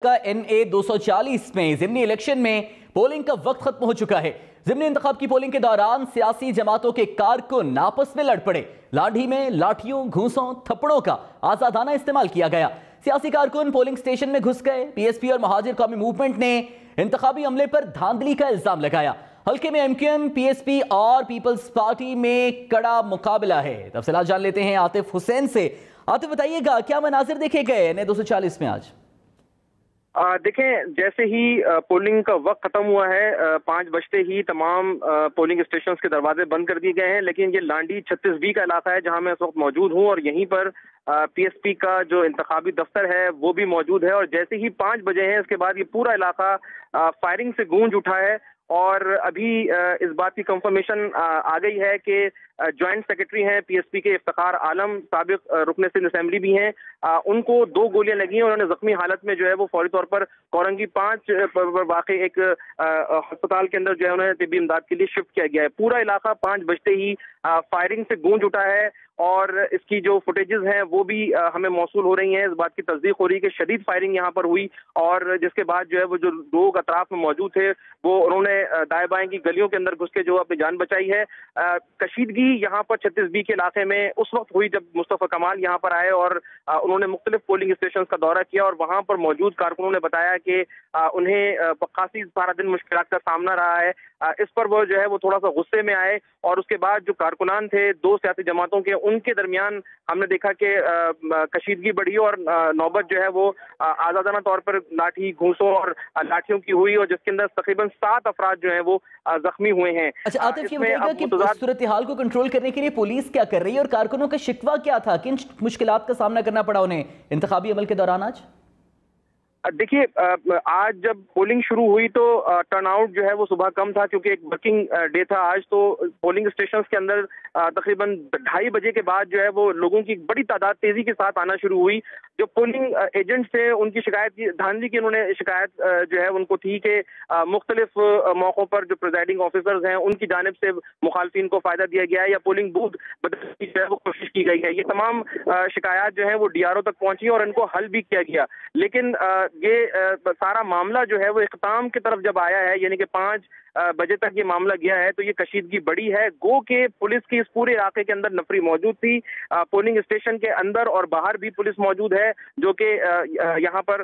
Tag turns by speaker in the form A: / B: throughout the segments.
A: کا NA 240 میں ضمنی الیکشن میں پولنگ کا وقت ختم ہو چکا ہے۔ ضمنی انتخاب کی پولنگ کے دوران سیاسی جماعتوں کے کارکن آپس میں لڑ پڑے۔ لاٹھی میں لاٹھیوں، گھونسوں، تھپڑوں کا آزادانہ استعمال کیا گیا۔ سیاسی کارکن پولنگ سٹیشن میں گھس گئے۔ PSP اور مہاجر قومی موومنٹ نے انتخابی عملے پر دھاندلی کا الزام لگایا۔ حلقے میں MQM، PSP اور پیپلز پارٹی میں کڑا مقابلہ ہے۔ تفصیلات جان لیتے ہیں عاطف حسین سے۔ عاطف بتائیے گا کیا مناظر دیکھے گئے NA 240 میں آج؟
B: دیکھیں، جیسے ہی پولنگ کا وقت ختم ہوا ہے 5 بجتے ہی تمام پولنگ اسٹیشنز کے دروازے بند کر دیے گئے ہیں، لیکن یہ لانڈی 36B کا علاقہ ہے جہاں میں اس وقت موجود ہوں، اور یہیں پر PSP کا جو انتخابی دفتر ہے وہ بھی موجود ہے۔ اور جیسے ہی 5 بجے ہیں اس کے بعد یہ پورا علاقہ فائرنگ سے گونج اٹھا ہے، اور ابھی اس بات کی کنفرمیشن آ گئی ہے کہ جوائنٹ سیکرٹری ہیں PSP کے افتخار عالم، سابق رکن سندھ اسمبلی بھی ہیں، ان کو 2 گولیاں لگی ہیں۔ انہوں نے زخمی حالت میں جو ہے وہ فوری طور پر کورنگی 5 پر واقع ایک ہسپتال کے اندر جو ہے انہیں طبی امداد کے لیے شفٹ کیا گیا ہے۔ پورا علاقہ 5 بجتے ہی فائرنگ سے گونج اٹھا ہے، اور اس کی جو فوٹیجز ہیں وہ بھی ہمیں موصول ہو رہی ہیں۔ اس بات کی تصدیق ہو رہی ہے کہ شدید فائرنگ یہاں پر ہوئی، اور جس کے بعد جو ہے وہ جو لوگ اطراف میں موجود تھے وہ انہوں نے دائیں بائیں کی گلیوں کے اندر گھس کے جو اپنی جان بچائی ہے۔ کشیدگی یہاں پر 36B کے علاقے میں اس وقت ہوئی جب مصطفیٰ کمال یہاں پر آئے، اور انہوں نے مختلف پولنگ اسٹیشنز کا دورہ کیا، اور وہاں پر موجود کارکنوں نے بتایا کہ انہیں خاصی سارا دن مشکلات کا سامنا رہا ہے۔ اس پر وہ جو ہے وہ تھوڑا سا غصے میں آئے، اور اس کے بعد جو کارکنان تھے 2 سیاسی جماعتوں کے، ان کے درمیان ہم نے دیکھا کہ کشیدگی بڑھی، اور نوبت جو ہے وہ آزادانہ طور پر لاٹھی، گھونسوں اور لاٹھیوں کی ہوئی، اور جس کے اندر تقریباً 7 افراد جو ہیں وہ زخمی ہوئے ہیں۔
A: اچھا عاطف، یہ بتائیے گا کہ صورتحال کو کنٹرول کرنے کے لیے پولیس کیا کر رہی ہے، اور کارکنوں کا شکوہ کیا تھا؟ کن مشکلات کا سامنا کرنا پڑا انہیں انتخابی عمل کے دوران آج؟
B: دیکھیے، آج جب پولنگ شروع ہوئی تو ٹرن آؤٹ جو ہے وہ صبح کم تھا، کیونکہ ایک ورکنگ ڈے تھا آج، تو پولنگ اسٹیشنز کے اندر تقریباً 2:30 بجے کے بعد جو ہے وہ لوگوں کی بڑی تعداد تیزی کے ساتھ آنا شروع ہوئی۔ جو پولنگ ایجنٹس تھے ان کی شکایت کی دھاندلی کی انہوں نے شکایت جو ہے ان کو تھی کہ مختلف موقعوں پر جو پریزائڈنگ آفیسرز ہیں ان کی جانب سے مخالفین کو فائدہ دیا گیا ہے، یا پولنگ بوتھ بدلنے کی جو ہے وہ کوشش کی گئی ہے۔ یہ تمام شکایات جو ہیں وہ DRO تک پہنچی، اور ان کو حل بھی کیا گیا، لیکن یہ سارا معاملہ جو ہے وہ اختتام کی طرف جب آیا ہے، یعنی کہ 5 بجے تک یہ معاملہ گیا ہے، تو یہ کشیدگی بڑی ہے۔ گو کہ پولیس کی اس پورے علاقے کے اندر نفری موجود تھی، پولنگ اسٹیشن کے اندر اور باہر بھی پولیس موجود ہے جو کہ یہاں پر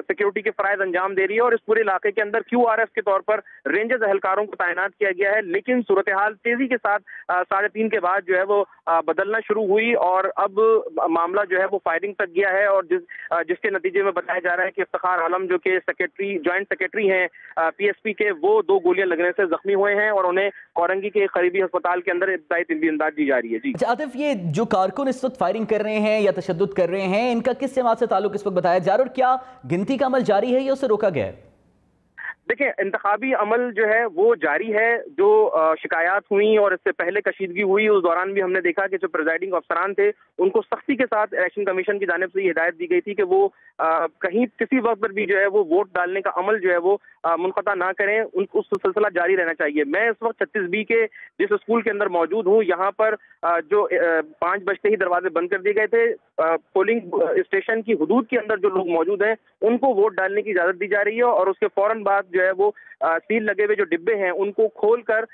B: سیکیورٹی کے فرائض انجام دے رہی ہے، اور اس پورے علاقے کے اندر QRF کے طور پر رینجرز اہلکاروں کو تعینات کیا گیا ہے۔ لیکن صورتحال تیزی کے ساتھ 3:30 کے بعد جو ہے وہ بدلنا شروع ہوئی، اور اب معاملہ جو ہے وہ فائرنگ تک گیا ہے، اور جس کے نتیجے میں بتایا جا رہا ہے کہ افتخار عالم جو کہ جوائنٹ سیکرٹری ہیں PSP کے، وہ 2 گولیاں لگنے سے زخمی ہوئے ہیں، اور انہیں کورنگی کے قریبی ہسپتال کے اندر ابتدائی طبی امداد دی جا رہی ہے۔ جی
A: عاطف، یہ جو کارکن اس وقت فائرنگ کر رہے ہیں یا تشدد کر رہے ہیں، ان کا کس جماعت سے تعلق اس وقت بتایا جا رہا ہے، اور کیا گنتی کا عمل جاری ہے یا اسے روکا گیا ہے؟
B: دیکھیں، انتخابی عمل جو ہے وہ جاری ہے۔ جو شکایات ہوئیں اور اس سے پہلے کشیدگی ہوئی، اس دوران بھی ہم نے دیکھا کہ جو پریزائڈنگ افسران تھے ان کو سختی کے ساتھ الیکشن کمیشن کی جانب سے یہ ہدایت دی گئی تھی کہ وہ کہیں کسی وقت پر بھی جو ہے وہ ووٹ ڈالنے کا عمل جو ہے وہ منقطع نہ کریں، ان کو سلسلہ جاری رہنا چاہیے۔ میں اس وقت 36B کے جس اسکول کے اندر موجود ہوں، یہاں پر جو 5 بجتے ہی دروازے بند کر دیے گئے تھے۔ پولنگ اسٹیشن کی حدود کے اندر جو لوگ موجود ہیں ان کو ووٹ ڈالنے کی اجازت دی جا رہی ہے، اور اس کے فوراً بعد جو ہے وہ سیل لگے ہوئے جو ڈبے ہیں ان کو کھول کر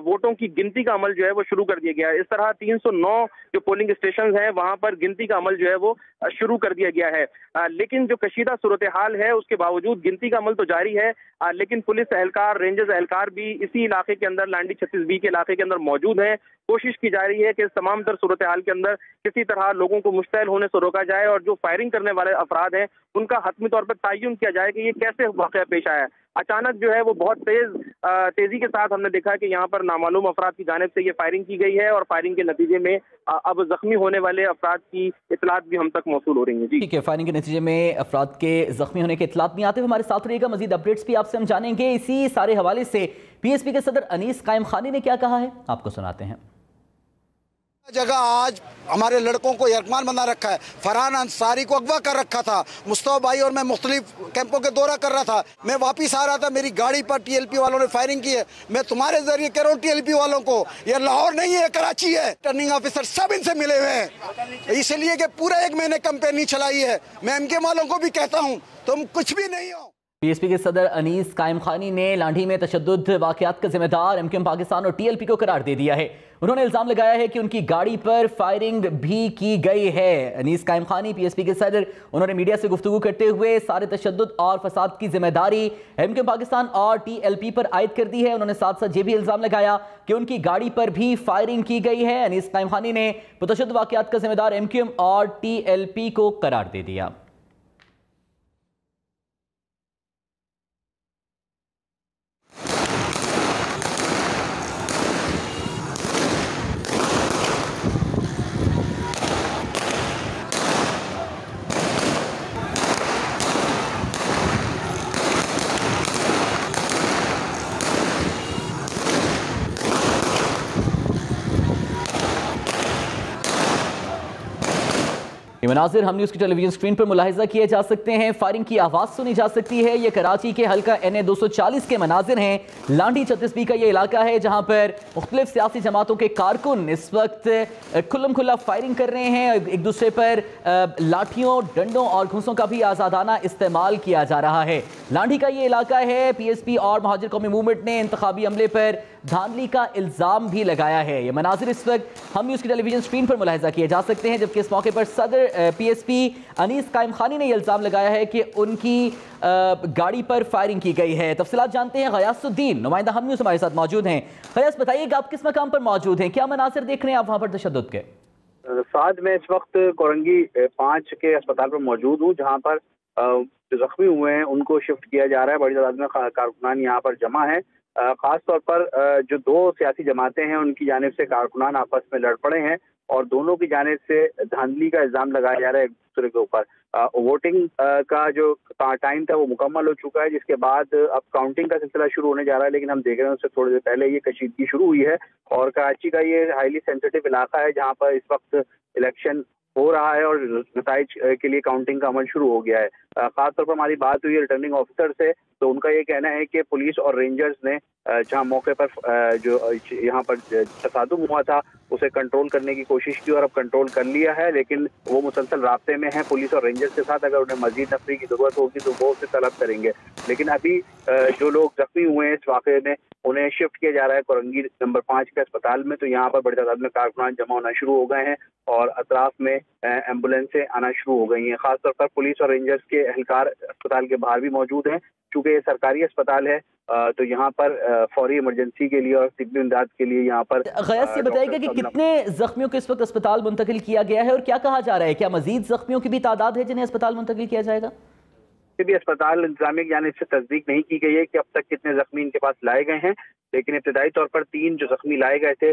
B: ووٹوں کی گنتی کا عمل جو ہے وہ شروع کر دیا گیا ہے۔ اس طرح 309 جو پولنگ اسٹیشنز ہیں وہاں پر گنتی کا عمل جو ہے وہ شروع کر دیا گیا ہے، لیکن جو کشیدہ صورتحال ہے اس کے باوجود گنتی کا عمل تو جاری ہے، لیکن پولیس اہلکار، رینجرز اہلکار بھی اسی علاقے کے اندر، لانڈی 36B کے علاقے کے اندر موجود ہیں۔ کوشش کی جا رہی ہے کہ اس تمام تر صورتحال کے اندر کسی طرح لوگوں کو مشتعل ہونے سے روکا جائے، اور جو فائرنگ کرنے والے افراد ہیں ان کا حتمی طور پر تعین کیا جائے کہ یہ کیسے واقعہ پیش آیا ہے۔ اچانک جو ہے وہ بہت تیزی کے ساتھ ہم نے دیکھا کہ یہاں پر نامعلوم افراد کی جانب سے یہ فائرنگ کی گئی ہے، اور فائرنگ کے نتیجے میں اب زخمی ہونے والے افراد کی اطلاعات بھی ہم تک موصول ہو رہی ہیں۔ جی
A: ٹھیک ہے، فائرنگ کے نتیجے میں افراد کے زخمی ہونے کے اطلاعات نہیں آتے، ہمارے ساتھ رہیے گا، مزید اپڈیٹس بھی آپ سے ہم جانیں گے۔ اسی سارے حوالے سے PSP کے صدر انیس قائم خانی نے کیا کہا ہے آپ کو سناتے ہیں۔
C: जगह आज हमारे लड़कों को यरगमान बना रखा है। फरहान अंसारी को अगवा कर रखा था। मुस्तफा भाई और मैं मुख्तलिफ कैंपों के दौरा कर रहा था। मैं वापिस आ रहा था, मेरी गाड़ी पर टीएलपी वालों ने फायरिंग की है। मैं तुम्हारे जरिए कह रहा हूँ टीएलपी वालों को, ये लाहौर नहीं है, कराची है। टर्निंग ऑफिसर सब इनसे मिले हुए हैं, इसलिए कि पूरा 1 महीने कैंपेन चलाई है। मैं एमके वालों को भी कहता हूँ तुम कुछ भी नहीं हो।
A: पीएसपी के सदर अनीस कायम खानी ने लांढी में तशद्दुद वाक़यात का जिम्मेदार एमक्यूएम पाकिस्तान और टीएलपी को करार दे दिया है। उन्होंने इल्ज़ाम लगाया है कि उनकी गाड़ी पर फायरिंग भी की गई है। अनीस कायम खानी पीएसपी के सदर, उन्होंने मीडिया से गुफ्तगू करते हुए सारे तशद्दुद और फसाद की जिम्मेदारी एमक्यूएम पाकिस्तान और टीएलपी पर आयद कर दी है। उन्होंने साथ साथ ये भी इल्ज़ाम लगाया कि उनकी गाड़ी पर भी फायरिंग की गई है। अनीस कायम खानी ने तशद्दुद वाक़यात का जिम्मेदार एमक्यूएम और टीएलपी को करार दे दिया। ये मनाजिर हम न्यूज़ की टेलीविजन स्क्रीन पर मुलाहिजा किए जा सकते हैं। फायरिंग की आवाज़ सुनी जा सकती है। ये कराची के हल्का NA 240 के मनाजिर हैं। लांढी 36B का ये इलाका है जहां पर मुख्तलिफ सियासी जमातों के कारकुन इस वक्त खुल्लम खुल्ला फायरिंग कर रहे हैं। एक दूसरे पर लाठियों, डंडों और घूंसों का भी आज़ादाना इस्तेमाल किया जा रहा है। लांढी का ये इलाका है। PSP और महाजिर कौमी मूवमेंट ने इंतखाबी अमले पर धांधली का इल्ज़ाम भी लगाया है। ये मनाजिर इस वक्त हम न्यूज़ की टेलीविजन स्क्रीन पर मुलाहिजा किए जा सकते हैं, जबकि इस मौके पर सदर PSP अनीस कायम खानी ने यह इल्ज़ाम लगाया है कि उनकी गाड़ी पर फायरिंग की गई है। तफसीलात जानते हैं। गयासुद्दीन, नुमाइंदा हम न्यूज़ हमारे साथ मौजूद हैं। गयास, बताइएगा आप किस मकाम पर मौजूद हैं, क्या मनाजिर देख रहे हैं आप वहाँ पर तशद्दुद के?
D: साथ में इस वक्त कोरंगी 5 के अस्पताल पर मौजूद हूँ, जहाँ पर जो जख्मी हुए हैं उनको शिफ्ट किया जा रहा है। बड़ी तादाद में कारकुनान यहाँ पर जमा है। खास तौर पर जो 2 सियासी जमातें हैं उनकी जानिब से कारकुनान आपस में लड़ पड़े हैं और दोनों की जानिब से धांधली का इल्ज़ाम लगाया जा रहा है एक दूसरे के ऊपर। वोटिंग का जो टाइम था वो मुकम्मल हो चुका है, जिसके बाद अब काउंटिंग का सिलसिला शुरू होने जा रहा है। लेकिन हम देख रहे हैं उससे थोड़ी देर पहले ये कशीदगी शुरू हुई है और कराची का ये हाईली सेंसिटिव इलाका है जहाँ पर इस वक्त इलेक्शन हो रहा है और नताइज के लिए काउंटिंग का अमल शुरू हो गया है। खासतौर पर हमारी बात हुई है रिटर्निंग ऑफिसर से, तो उनका ये कहना है कि पुलिस और रेंजर्स ने जहां मौके पर जो यहाँ पर तसादुम हुआ था उसे कंट्रोल करने की कोशिश की और अब कंट्रोल कर लिया है, लेकिन वो मुसलसल राब्ते में हैं पुलिस और रेंजर्स के साथ। अगर उन्हें मजीद नफरी की जरूरत होगी तो वो उसे तलब करेंगे। लेकिन अभी जो लोग जख्मी हुए हैं इस वाक़े में उन्हें शिफ्ट किया जा रहा है कोरंगी नंबर 5 के अस्पताल में। तो यहाँ पर बड़ी तादाद में कारकुनान जमा होना शुरू हो गए हैं और अतराफ में एम्बुलेंसें आना शुरू हो गई हैं। खासतौर पर पुलिस और रेंजर्स के एहलकार अस्पताल के बाहर भी मौजूद हैं। चूँकि ये सरकारी अस्पताल है तो यहाँ पर फौरी इमरजेंसी के लिए और तिब्बी इमदाद के लिए यहाँ पर
A: गयास, ये बताइएगा कि कितने जख्मियों को इस वक्त अस्पताल मुंतकिल किया गया है और क्या कहा जा रहा है, क्या मजीद जख्मियों की भी तादाद है जिन्हें अस्पताल मुंतकिल किया जाएगा?
D: भी अस्पताल इंतजामिया की जानिब से तस्दीक नहीं की गई है कि अब तक कितने जख्मी इनके पास लाए गए हैं, लेकिन इब्तदाई तौर पर 3 जो जख्मी लाए गए थे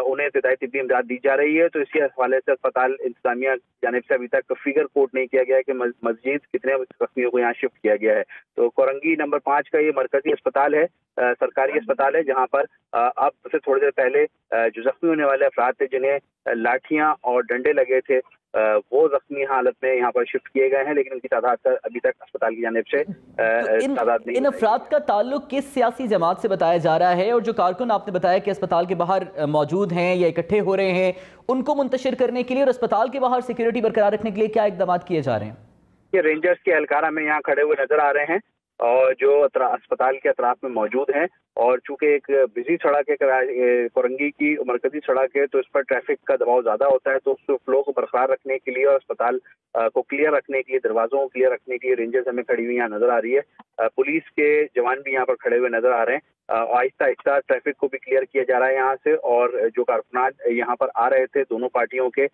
D: उन्हें इब्तदाई तिब्बी इमदाद दी जा रही है। तो इसी हवाले से अस्पताल इंतजामिया की जानिब से अभी तक फिगर कोट नहीं किया गया है कि मस्जिद कितने जख्मियों को यहाँ शिफ्ट किया गया है। तो कोरंगी नंबर 5 का ये मरकजी अस्पताल है, सरकारी अस्पताल है, जहाँ पर अब से थोड़ी देर पहले जो जख्मी होने वाले अफराद थे जिन्हें लाठियाँ और डंडे लगे थे वो जख्मी हालत में यहाँ पर शिफ्ट किए गए हैं, लेकिन उनकी तादाद अभी तक अस्पताल की जानिब से तादाद नहीं।
A: इन अफराद का ताल्लुक किस सियासी जमात से बताया जा रहा है और जो कारकुन आपने बताया कि अस्पताल के बाहर मौजूद हैं या इकट्ठे हो रहे हैं, उनको मुंतशिर करने के लिए और अस्पताल के बाहर सिक्योरिटी बरकरार रखने के लिए क्या इकदाम किए जा रहे हैं?
D: ये रेंजर्स के एहलकार हमें यहाँ खड़े हुए नजर आ रहे हैं और जो अस्पताल के अतराफ में मौजूद हैं। और चूंकि एक बिजी सड़क है कोरंगी की मरकजी सड़क है, तो इस पर ट्रैफिक का दबाव ज्यादा होता है। तो उस फ्लो को बरकरार रखने के लिए और अस्पताल को क्लियर रखने के लिए, दरवाजों को क्लियर रखने के लिए रेंजर्स हमें खड़ी हुई यहाँ नजर आ रही है। पुलिस के जवान भी यहाँ पर खड़े हुए नजर आ रहे हैं। आहिस्ता आहिस्ता ट्रैफिक को भी क्लियर किया जा रहा है यहाँ से, और जो कारकुनान यहाँ पर आ रहे थे दोनों पार्टियों के,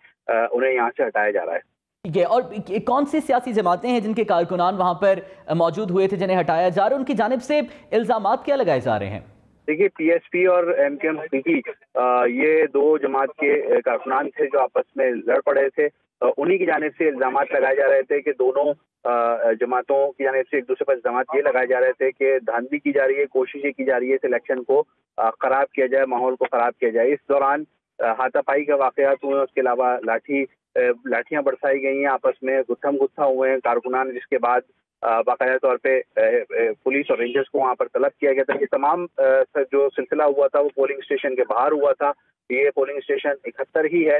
D: उन्हें यहाँ से हटाया जा रहा है।
A: ये और कौन सी सियासी जमातें हैं जिनके कारकुनान वहां पर मौजूद हुए थे जिन्हें हटाया जा रहा है, उनकी जानिब से इल्जामात क्या लगाए जा रहे हैं?
D: देखिए, PSP और MKM ये 2 जमात के कारकुनान थे जो आपस में लड़ पड़े थे। उन्हीं की जानिब से इल्जामात लगाए जा रहे थे कि दोनों जमातों की जानिब से एक दूसरे पर इल्जामात ये लगाए जा रहे थे कि धांधली की जा रही है, कोशिश ये की जा रही है इलेक्शन को खराब किया जाए, माहौल को खराब किया जाए। इस दौरान हाथापाई के वाकयात हुए, उसके अलावा लाठियां बरसाई गई हैं, आपस में गुत्थम गुत्था हुए हैं कारकुनान, जिसके बाद बाकायदा तौर पे पुलिस और रेंजर्स को वहां पर तलब किया गया था। ये तमाम जो सिलसिला हुआ था वो पोलिंग स्टेशन के बाहर हुआ था। ये पोलिंग स्टेशन 71 ही है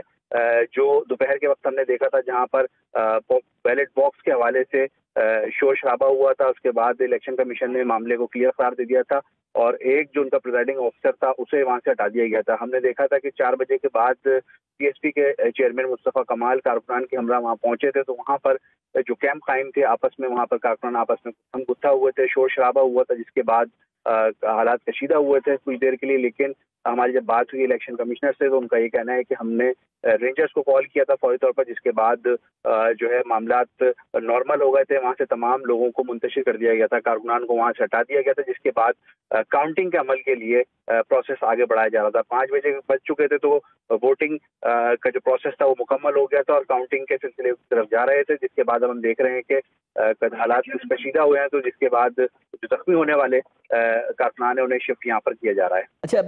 D: जो दोपहर के वक्त हमने देखा था, जहां पर बैलेट बॉक्स के हवाले से शोर शराबा हुआ था। उसके बाद इलेक्शन कमीशन ने मामले को क्लियर करार दे दिया था और एक जो उनका प्रिजाइडिंग ऑफिसर था उसे वहां से हटा दिया गया था। हमने देखा था कि 4 बजे के बाद पीएसपी के चेयरमैन मुस्तफा कमाल कारकुनान के हमरा वहां पहुंचे थे, तो वहां पर जो कैंप कायम थे आपस में, वहां पर कारकुनान आपस में हम गुत्था हुए थे, शोर शराबा हुआ था, जिसके बाद हालात कशीदा हुए थे कुछ देर के लिए। लेकिन हमारी जब बात हुई इलेक्शन कमिश्नर से तो उनका ये कहना है कि हमने रेंजर्स को कॉल किया था फौरी तौर पर, जिसके बाद जो है मामलात नॉर्मल हो गए थे। वहां से तमाम लोगों को मुंतशिर कर दिया गया था, कारकुनान को वहां से हटा दिया गया था, जिसके बाद काउंटिंग के अमल के लिए प्रोसेस आगे बढ़ाया जा रहा था। 5 बजे बज चुके थे तो वोटिंग का जो प्रोसेस था वो मुकम्मल हो गया था और काउंटिंग के सिलसिले की तरफ जा रहे थे, जिसके बाद अब हम देख रहे हैं कि हालात कशीदा हुए हैं, तो जिसके बाद जो जख्मी होने वाले कारकुनान है उन्हें शिफ्ट यहाँ पर किया जा रहा है।
A: अच्छा,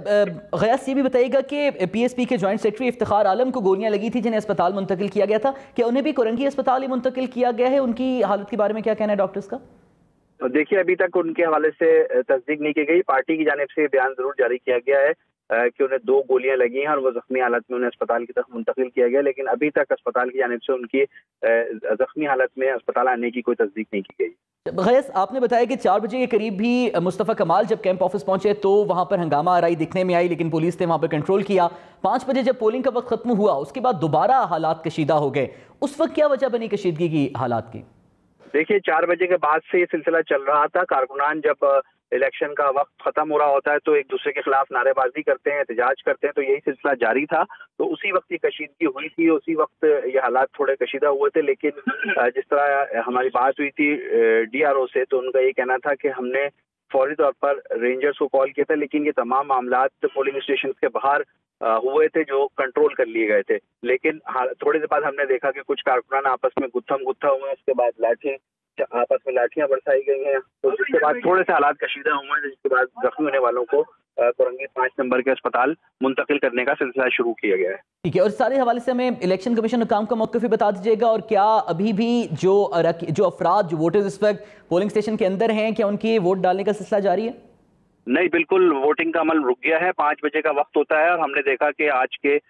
A: गयास ये भी बताइएगा कि पीएसपी के जॉइंट सेक्रेटरी इफ्तिखार आलम को गोलियां लगी थी जिन्हें अस्पताल मुंतकिल किया गया था, क्या उन्हें भी कोरंगी अस्पताल ही मुंतकिल किया गया है? उनकी हालत के बारे में क्या कहना है डॉक्टर्स का?
D: देखिए, अभी तक उनके हवाले से तस्दीक नहीं की गई। पार्टी की जानिब से बयान जरूर जारी किया गया है कि उन्हें 2 गोलियां लगी हैं और वो जख्मी हालत में उन्हें अस्पताल की तरफ मुंतकिल किया गया, लेकिन अभी तक अस्पताल की जानिब से उनकी जख्मी हालत में अस्पताल आने की कोई तस्दीक नहीं की गई।
A: गैस, आपने बताया कि 4 बजे के करीब भी मुस्तफ़ा कमाल जब कैंप ऑफिस पहुंचे तो वहां पर हंगामा आराई दिखने में आई, लेकिन पुलिस ने वहां पर कंट्रोल किया। 5 बजे जब पोलिंग का वक्त खत्म हुआ उसके बाद दोबारा हालात कशीदा हो गए। उस वक्त क्या वजह बनी कशीदगी की हालात की?
D: देखिए, 4 बजे के बाद से ये सिलसिला चल रहा था। कारकुनान जब इलेक्शन का वक्त खत्म हो रहा होता है तो एक दूसरे के खिलाफ नारेबाजी करते हैं, एहतजाज करते हैं, तो यही सिलसिला जारी था। तो उसी वक्त ये कशीदगी हुई थी, उसी वक्त ये हालात थोड़े कशीदा हुए थे। लेकिन जिस तरह हमारी बात हुई थी डीआरओ से, तो उनका ये कहना था कि हमने फौरी तौर पर रेंजर्स को कॉल किया था, लेकिन ये तमाम मामलात पोलिंग स्टेशन के बाहर हुए थे जो कंट्रोल कर लिए गए थे। लेकिन थोड़ी देर बाद हमने देखा कि कुछ कारकुनान आपस में गुत्थम गुत्था हुए, उसके बाद आपस में लाठियां बरसाई गई हैं, तो जिसके बाद थोड़े से हालात कशीदा हुए हैं, जिसके बाद जख्मी होने वालों को कोरंगी 5 नंबर के अस्पताल मुंतकिल करने का सिलसिला शुरू किया गया है।
A: ठीक है, और सारे हवाले से हमें इलेक्शन कमीशन हुकाम का मौक़िफ़ बता दीजिएगा, और क्या अभी भी जो अफराद जो वोटर्स इस वक्त पोलिंग स्टेशन के अंदर हैं, क्या उनकी वोट डालने का सिलसिला जारी है?
D: नहीं, बिल्कुल वोटिंग का अमल रुक गया है। 5 बजे का वक्त होता है और हमने देखा कि आज के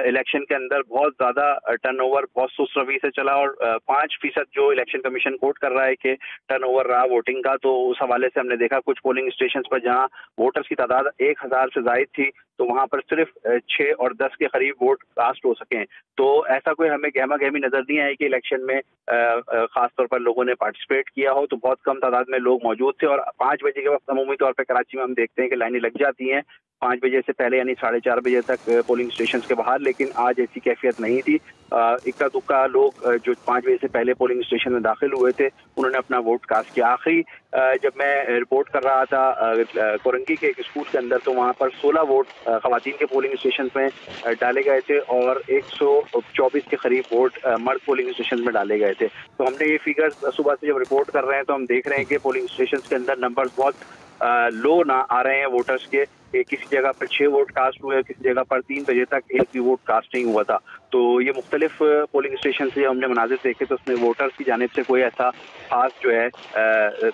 D: इलेक्शन के अंदर बहुत ज्यादा टर्नओवर बहुत सुस्त रवि से चला और 5% जो इलेक्शन कमीशन कोट कर रहा है कि टर्नओवर रहा वोटिंग का, तो उस हवाले से हमने देखा कुछ पोलिंग स्टेशन पर जहां वोटर्स की तादाद 1000 से जायद थी, तो वहां पर सिर्फ 6 और 10 के करीब वोट कास्ट हो सके। तो ऐसा कोई हमें गहमा गहमी नजर नहीं आई कि इलेक्शन में खास तौर पर लोगों ने पार्टिसिपेट किया हो। तो बहुत कम तादाद में लोग मौजूद थे और 5 बजे के वक्त अमूमी तौर पर कराची में हम देखते हैं कि लाइनें लग जाती हैं 5 बजे से पहले, यानी 4:30 बजे तक पोलिंग स्टेशन के बाहर। लेकिन आज ऐसी कैफियत नहीं थी। इक्का दुक्का लोग जो 5 बजे से पहले पोलिंग स्टेशन में दाखिल हुए थे उन्होंने अपना वोट कास्ट किया। आखिरी जब मैं रिपोर्ट कर रहा था कोरंगी के एक स्कूल के अंदर, तो वहाँ पर 16 वोट खवातीन के पोलिंग स्टेशन में डाले गए थे और 124 के करीब वोट मर्द पोलिंग स्टेशन में डाले गए थे। तो हमने ये फिगर्स सुबह से जब रिपोर्ट कर रहे हैं तो हम देख रहे हैं कि पोलिंग स्टेशन के अंदर नंबर्स बहुत लो ना आ रहे हैं वोटर्स के। किसी जगह पर 6 वोट कास्ट हुए, किसी जगह पर 3 बजे तक एक भी वोट कास्ट नहीं हुआ था। तो ये मुख्तलिफ पोलिंग स्टेशन से हमने मनाजिर देखे तो उसमें वोटर्स की जानिब से कोई ऐसा खास जो है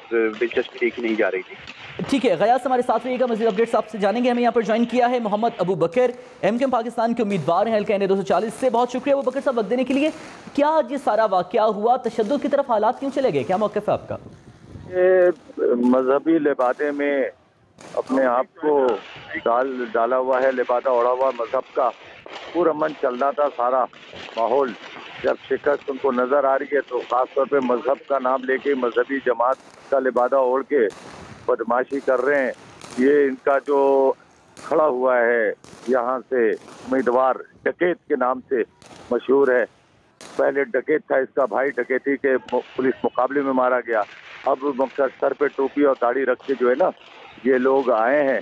D: दिलचस्पी देखी नहीं जा रही थी।
A: ठीक है, गयास हमारे साथ रहिएगा, मज़ीद अपडेट्स आपसे जानेंगे। हमें यहाँ पर ज्वाइन किया है मोहम्मद अबू बकर, MKM पाकिस्तान के उम्मीदवार हैं हल्का NA 240 से। बहुत शुक्रिया अबू बकर साहब वक्त देने के लिए। क्या ये सारा वाक़या हुआ, तशद्दुद की तरफ हालात क्यों चले गए, क्या मौक़िफ़ है आपका?
E: मजहबी लिबादे में अपने आप को डाला हुआ है, लिबादा ओढ़ा हुआ मजहब का पुरअमन चल रहा था सारा माहौल। जब शिकस्त उनको नज़र आ रही है तो ख़ास तौर पे मजहब का नाम लेके मजहबी जमात का लिबादा ओढ़ के बदमाशी कर रहे हैं। ये इनका जो खड़ा हुआ है यहाँ से उम्मीदवार डकैत के नाम से मशहूर है, पहले डकैत था, इसका भाई डकैती के पुलिस मुकाबले में मारा गया। अब मकसद सर पे टोपी और दाढ़ी रख के जो है ना ये लोग आए हैं,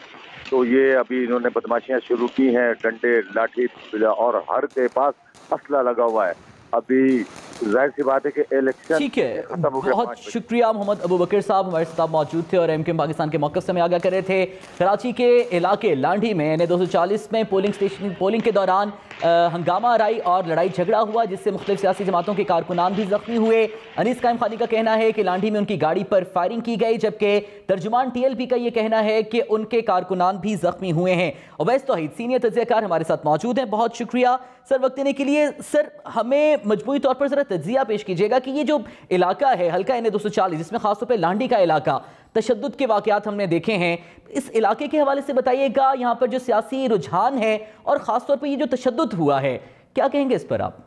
E: तो ये अभी इन्होंने बदमाशियां शुरू की हैं, डंडे लाठी और हर के पास असला लगा हुआ है। अभी जाहिर सी बात है कि इलेक्शन
A: ठीक है, बहुत शुक्रिया मोहम्मद अबू बकर साहब, हमारे साथ मौजूद थे और एमक्यूएम पाकिस्तान के मौक़िफ़ से हमें आगाह कर रहे थे। कराची के इलाके लांढी में NA-240 में पोलिंग के दौरान हंगामा आराई और लड़ाई झगड़ा हुआ, जिससे मुख्तलिफ सियासी जमातों के कारकुनान भी जख्मी हुए। अनीस कायम खानी का कहना है कि लांढी में उनकी गाड़ी पर फायरिंग की गई, जबकि तर्जुमान TLP का ये कहना है कि उनके कारकुनान भी जख्मी हुए हैं। उवैस तौहीद सीनियर तज्ज़ियाकार हमारे साथ मौजूद हैं, बहुत शुक्रिया सर वक्त देने के लिए। सर, हमें मजमूई तौर पर ज़रा तज्ज़िया पेश कीजिएगा कि ये जो इलाका है हल्का NA-240, जिसमें खासतौर पर लांढी का इलाका, तशद्दुद के वाक़यात हमने देखे हैं, इस इलाके के हवाले से बताइएगा, यहाँ पर जो सियासी रुझान है और ख़ासतौर पर ये जो तशद्दुद हुआ है, क्या कहेंगे इस पर आप?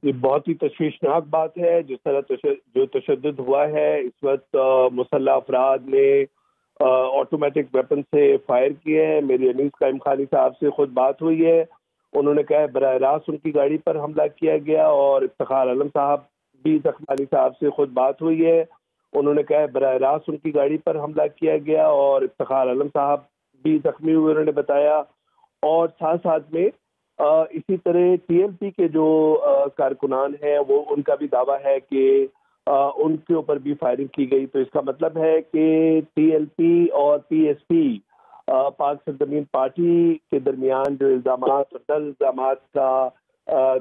F: ये बहुत ही तशवीशनाक बात है। जिस तरह जो तशद्दुद हुआ है, इस वक्त मुसल्लह अफराद ने ऑटोमेटिक वेपन से फायर किए हैं। मेरी अनीस कायम खानी साहब से खुद बात हुई है, उन्होंने कहा है बराह रास्त उनकी गाड़ी पर हमला किया गया। और इफ्तिखार आलम साहब भी जख्मी साहब से खुद बात हुई है, उन्होंने कहा है बराह रास्त उनकी गाड़ी पर हमला किया गया और इफ्तिखार आलम साहब भी जख्मी हुए, उन्होंने बताया। और साथ साथ में इसी तरह TLP के जो कारकुनान हैं, वो उनका भी दावा है कि उनके ऊपर भी फायरिंग की गई। तो इसका मतलब है कि TLP और PSP पाक सरजमीन पार्टी के दरमियान जो इल्ज़ामात का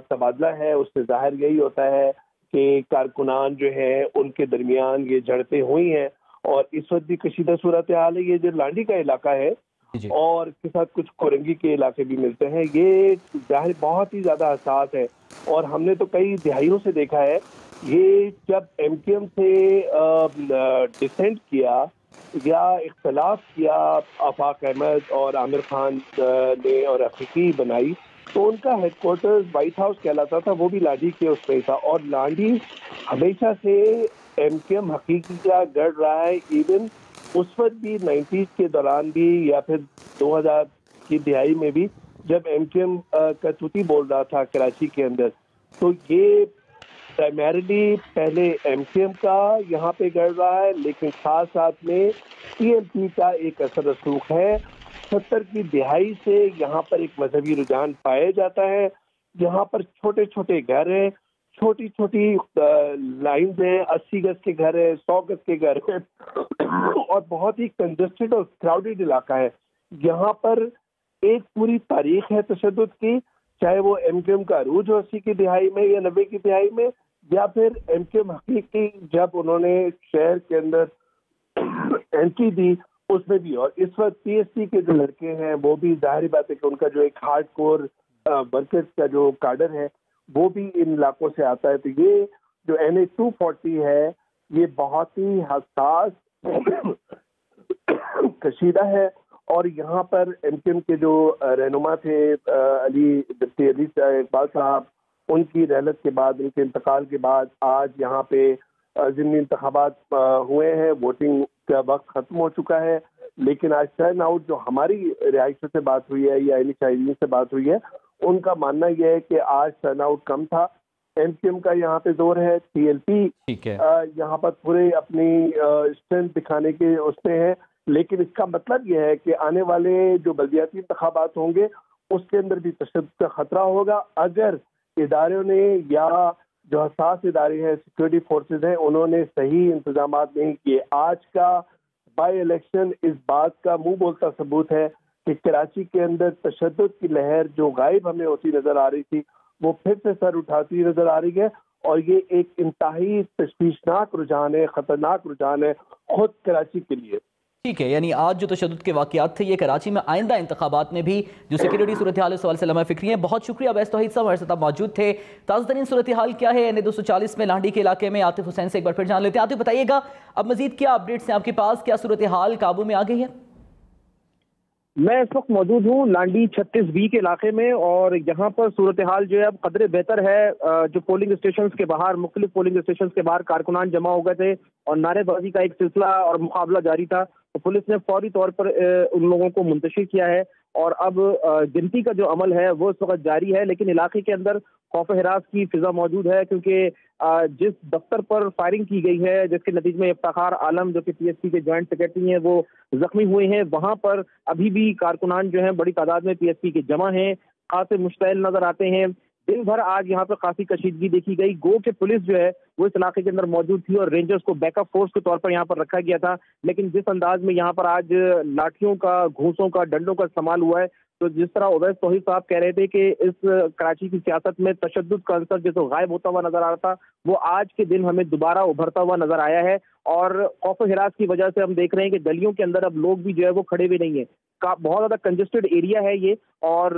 F: तबादला है, उससे जाहिर यही होता है कि कारकुनान जो है उनके दरमियान ये झड़पें हुई हैं। और इस वक्त भी कशीदा सूरत हाल है। ये जो लांडी का इलाका है और इसके साथ कुछ कोरंगी के इलाके भी मिलते हैं, ये जाहिर बहुत ही ज़्यादा हसास है। और हमने तो कई दिहाइयों से देखा है, ये जब MKM से डिसेंट किया या इख्तलाफ किया आफाक अहमद और आमिर खान ने और अफरीकी बनाई, तो उनका हेडक्वार्टर्स व्हाइट हाउस कहलाता था, वो भी लांडी के उसमें था। और लांडी हमेशा से MKM हकीकी का गढ़ रहा है। इवन उस वक्त भी 90s के दौरान भी या फिर 2000 की दिहाई में भी, जब MKM का तूती बोल रहा था कराची के अंदर, तो ये प्राइमरीली पहले MKM का यहाँ पे गढ़ रहा है, लेकिन साथ साथ में TLP का एक असर रसूख है। 70 की दिहाई से यहाँ पर एक मजहबी रुझान पाया जाता है। यहाँ पर छोटे छोटे घर हैं, छोटी छोटी लाइन्स हैं, 80 गज के घर है, 100 गज के घर है और बहुत ही कंजस्टेड और क्राउडेड इलाका है। यहाँ पर एक पूरी तारीख है तशद्दुद की, चाहे वो MKM का अरूज हो 80 की दिहाई में या 90 की दिहाई में, या फिर MKM हकीकी जब उन्होंने शहर के अंदर एंट्री दी उसमें भी। और इस वक्त PSP के जो लड़के हैं, वो भी जाहिर बात है कि उनका जो एक हार्ड कोर वर्कर्स का जो काडर है, वो भी इन इलाकों से आता है। तो ये जो NA-240 है, ये बहुत ही हसास कशीदा है। और यहाँ पर MKM के जो रहनुमा थे डिप्टी अली इकबाल साहब, उनकी रहलत के बाद, उनके इंतकाल के बाद आज यहाँ पे ज़िमनी इंतखाबात हुए हैं। वोटिंग का वक्त ख़त्म हो चुका है, लेकिन आज टर्न आउट जो हमारी रिहायशों से बात हुई है या शाहीन से बात हुई है, उनका मानना यह है कि आज टर्न आउट कम था। MKM का यहाँ पे जोर है, TLP यहाँ पर पूरे अपनी स्ट्रेंथ दिखाने के उसमें है। लेकिन इसका मतलब यह है कि आने वाले जो बल्दियाती इंतखाबात होंगे, उसके अंदर भी तशद्दुद का खतरा होगा अगर इदारों ने या जो हसास इदारे हैं, सिक्योरिटी फोर्सेज हैं, उन्होंने सही इंतजाम नहीं किए। आज का बाई इलेक्शन इस बात का मुंह बोलता सबूत है कि कराची के अंदर तशद्दुद की लहर जो गायब हमें होती नजर आ रही थी, वो फिर से सर उठाती नजर आ रही है। और ये एक इंतहाई तशवीशनाक रुझान है, खतरनाक रुझान है खुद कराची के लिए।
A: ठीक है, यानी आज जो तशद्दुद के वाक़यात थे, ये कराची में आइंदा इंतखाबात में भी जो सिक्योरिटी सूरत हाल सवाल से लम्हा फिक्री है। बहुत शुक्रिया उवैस तौहीद साहब, हमारे साथ मौजूद थे। ताज़ा तरीन सूरत हाल क्या है NA-240 में लांडी के इलाके में? आतिफ हुसैन से एक बार फिर जान लेते हैं। आतिफ, बताइएगा अब मजीद क्या अपडेट्स हैं आपके पास, क्या सूरत हाल काबू में आ गई है?
B: मैं इस वक्त मौजूद हूँ लांडी 36B के इलाके में और यहाँ पर सूरत हाल जो है अब कदरे बेहतर है। जो पोलिंग स्टेशन के बाहर, मुख्तलिफ पोलिंग स्टेशन के बाहर कारकुनान जमा हो गए थे और नारेबाजी का एक सिलसिला और मुकाबला जारी था, तो पुलिस ने फौरी तौर पर उन लोगों को मुंतशिर किया है और अब गिनती का जो अमल है वो इस वक्त जारी है। लेकिन इलाके के अंदर खौफ हिरास की फिजा मौजूद है, क्योंकि जिस दफ्तर पर फायरिंग की गई है, जिसके नतीजे में इफ्तिखार आलम जो कि PSP के जॉइंट सेक्रेटरी हैं, वो जख्मी हुए हैं, वहां पर अभी भी कारकुनान जो हैं बड़ी तादाद में PSP के जमा हैं, खासे मुश्तइल नजर आते हैं।
D: दिन भर आज यहाँ पर काफी कशीदगी देखी गई। गो के पुलिस जो है वो इस इलाके के अंदर मौजूद थी और रेंजर्स को बैकअप फोर्स के तौर पर यहाँ पर रखा गया था, लेकिन जिस अंदाज में यहाँ पर आज लाठियों का, घूंसों का, डंडों का इस्तेमाल हुआ है, तो जिस तरह उवैस तौहीद साहब कह रहे थे कि इस कराची की सियासत में तशद्दुद का अंसर जो गायब होता हुआ नजर आ रहा था, वो आज के दिन हमें दोबारा उभरता हुआ नजर आया है। और खौफ हिरास की वजह से हम देख रहे हैं कि गलियों के अंदर अब लोग भी जो है वो खड़े हुए नहीं है। बहुत ज्यादा कंजेस्टेड एरिया है ये, और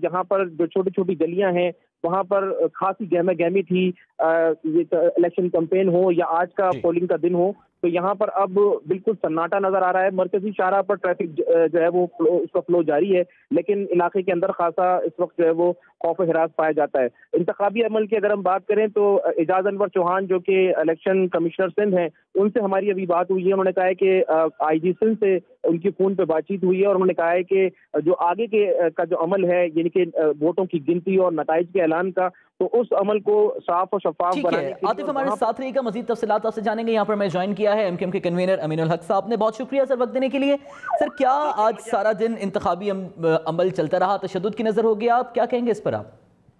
D: यहाँ पर जो छोटी छोटी गलियां हैं वहाँ पर खासी गहमा गहमी थी। ये इलेक्शन कैंपेन हो या आज का पोलिंग का दिन हो, तो यहाँ पर अब बिल्कुल सन्नाटा नजर आ रहा है। मरकजी शाहराह पर ट्रैफिक जो है वो उसका फ्लो जारी है, लेकिन इलाके के अंदर खासा इस वक्त जो है वो खौफ हिरास पाया जाता है। इंतखाबी अमल की अगर हम बात करें तो एजाज अनवर चौहान जो कि इलेक्शन कमिश्नर सिंध हैं, उनसे हमारी अभी बात हुई है। उन्होंने कहा है कि आईजी सिंध से उनकी फोन पे बातचीत हुई है और उन्होंने कहा है कि जो आगे के का जो अमल है, यानी कि वोटों की गिनती और नताइज के ऐलान का, तो उस अमल को साफ और शफाफ बनाने के लिए
A: आतिफ हमारे साथ रहिएगा, मजीद तफसीलात आपसे जानेंगे। यहाँ पर मैं ज्वाइन किया है एमकेएम के कन्वीनर अमीनुल हक साहब ने। बहुत शुक्रिया सर वक्त देने के लिए। सर, क्या आज सारा दिन इंतखाबी अमल चलता रहा, तशद्दुद की नजर हो गया, आप क्या कहेंगे इस पर? आप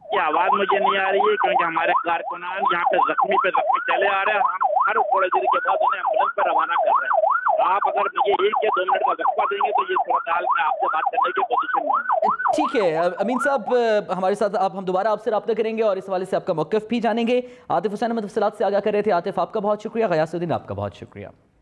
G: ये आवाज मुझे नहीं आ रही है क्योंकि हमारे कारकुनान यहाँ पे जख्मी चले आ रहे हैं। हम हर थोड़ी देर के बाद उन्हें एम्बुलेंस पर रवाना कर रहे हैं। आप अगर मुझे 1 या 2 मिनट का वक्फा देंगे तो ये सूरत हाल में आपसे बात करने की पोजीशन में हूं।
A: ठीक है अमीन साहब, हमारे साथ हम दोबारा आपसे रब्ता करेंगे और इस हवाले से आपका मौक़िफ़ भी जानेंगे। आतिफ हुसैन तफसीलात से आगाह कर रहे थे। आतिफ, आपका बहुत शुक्रिया। गयासुद्दीन, आपका बहुत शुक्रिया।